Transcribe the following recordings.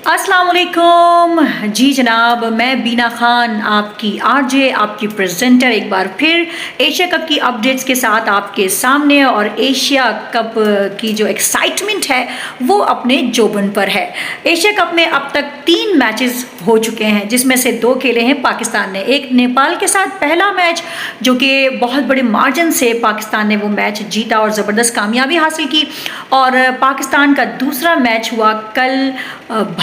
अस्सलाम वालेकुम जी जनाब, मैं बीना खान आपकी आरजे, आपकी प्रेजेंटर एक बार फिर एशिया कप की अपडेट्स के साथ आपके सामने। और एशिया कप की जो एक्साइटमेंट है वो अपने जोबन पर है। एशिया कप में अब तक 3 मैचेस हो चुके हैं, जिसमें से 2 खेले हैं पाकिस्तान ने। एक नेपाल के साथ पहला मैच जो कि बहुत बड़े मार्जिन से पाकिस्तान ने वो मैच जीता और ज़बरदस्त कामयाबी हासिल की, और पाकिस्तान का दूसरा मैच हुआ कल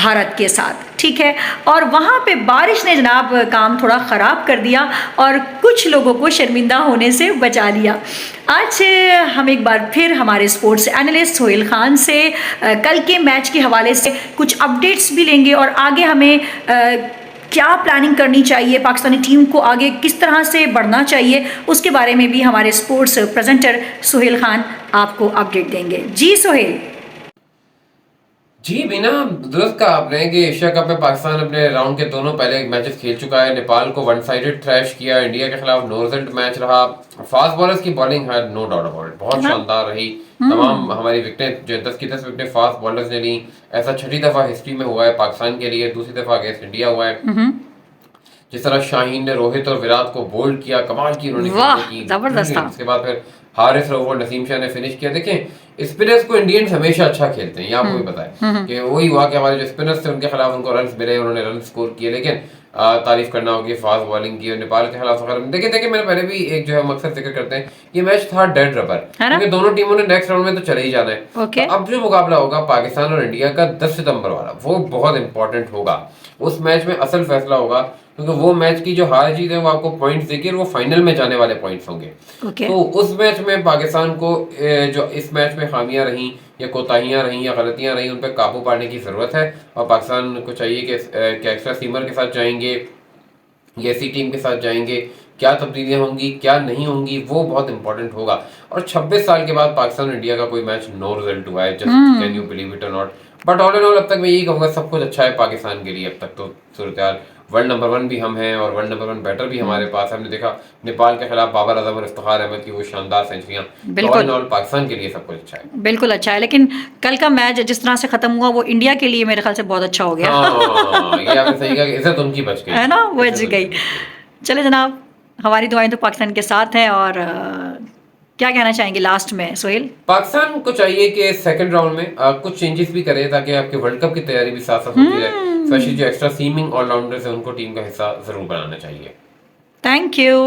भारत के साथ, ठीक है। और वहाँ पे बारिश ने जनाब काम थोड़ा ख़राब कर दिया और कुछ लोगों को शर्मिंदा होने से बचा लिया। आज हम एक बार फिर हमारे स्पोर्ट्स एनालिस्ट सोहेल खान से कल के मैच के हवाले से कुछ अपडेट्स भी लेंगे, और आगे हमें क्या प्लानिंग करनी चाहिए, पाकिस्तानी टीम को आगे किस तरह से बढ़ना चाहिए, उसके बारे में भी हमारे स्पोर्ट्स प्रेजेंटर सोहेल खान आपको अपडेट देंगे। जी सोहेल। जी बिना दुरुस्त कहा आपने कि एशिया कप में पाकिस्तान अपने राउंड के दोनों पहले मैचेस खेल चुका है। नेपाल को वन साइडेड थ्रैश किया, इंडिया के खिलाफ नो रिजल्ट मैच रहा। फास्ट बॉलर्स की बॉलिंग है नो डाउट अबाउट इट, बहुत शानदार रही। तमाम हमारी विकेटें जो 10 की 10 विकेटें फास्ट बॉलर्स ने ली। ऐसा 6ठी दफा हिस्ट्री में हुआ है पाकिस्तान के लिए, दूसरी दफा अगेंस्ट इंडिया हुआ है। जिस तरह शाहीन ने रोहित और विराट को बोल्ड किया, कमाल की उन्होंने की, जबरदस्त था। उसके बाद फिर हारिस रऊफ और नसीम शाह ने फिनिश किया। देखें स्पिनर्स को इंडियंस हमेशा अच्छा खेलते हैं, ये आपको भी पता है कि वही हुआ कि हमारे जो स्पिनर्स थे उनके खिलाफ उनको रन मिले, उन्होंने रन स्कोर किए। लेकिन तारीफ करना होगी फास्ट बॉलिंग की। और नेपाल के खिलाफ देखिए मैंने पहले भी एक जो है मकसद जिक्र करते हैं, ये मैच था डेड रबर, क्योंकि दोनों टीमों ने नेक्स्ट राउंड में तो चले ही जाना है। तो अब जो मुकाबला होगा पाकिस्तान और इंडिया का 10 सितंबर वाला, वो बहुत इंपॉर्टेंट होगा। उस मैच में असल फैसला होगा, क्योंकि वो मैच की जो हार जीत है वो आपको पॉइंट्स देगी और वो फाइनल में जाने वाले पॉइंट्स होंगे। तो उस मैच में पाकिस्तान को जो इस मैच में खामियां रहीं या कोताहियां रहीं या गलतियां रहीं, उन पर काबू पाने की ज़रूरत है। और पाकिस्तान को चाहिए कि एक्स्ट्रा सीमर के साथ जाएंगे या ऐसी टीम के साथ जाएंगे, क्या तब्दीलियां होंगी क्या नहीं होंगी, वो बहुत इंपॉर्टेंट होगा। और 26 साल के बाद पाकिस्तान और इंडिया का कोई मैच नो रिजल्ट हुआ है, just can you believe it or not. But all in all अब तक मैं यही कहूँगा सब कुछ अच्छा है पाकिस्तान के लिए। अब तक तो सूरत वर्ल्ड नंबर 1 भी हम हैं और वर्ल्ड नंबर 1 बैटर भी हमारे पास है। हमने देखा नेपाल के खिलाफ बाबर आजम और इफ्तिखार अहमद की वो शानदार सेंचुरियां। ऑल इन ऑल पाकिस्तान के लिए सब कुछ अच्छा है, बिल्कुल अच्छा है। लेकिन कल का मैच जिस तरह से खत्म हुआ वो इंडिया के लिए मेरे ख्याल से बहुत अच्छा हो गया। ये आपने सही कहा कि इज्जत उनकी बच गई, है ना, वो बच गई। चले जनाब, हमारी दुआएं तो पाकिस्तान के साथ हैं। और क्या कहना चाहेंगे लास्ट में सोहेल? पाकिस्तान को चाहिए कि सेकंड राउंड में कुछ चेंजेस भी करे, ताकि आपके वर्ल्ड कप की तैयारी भी साथ साथ होती रहे। स्पेशली जो एक्स्ट्रा सीमिंग ऑलराउंडर्स है उनको टीम का हिस्सा जरूर बनाना चाहिए। Thank you.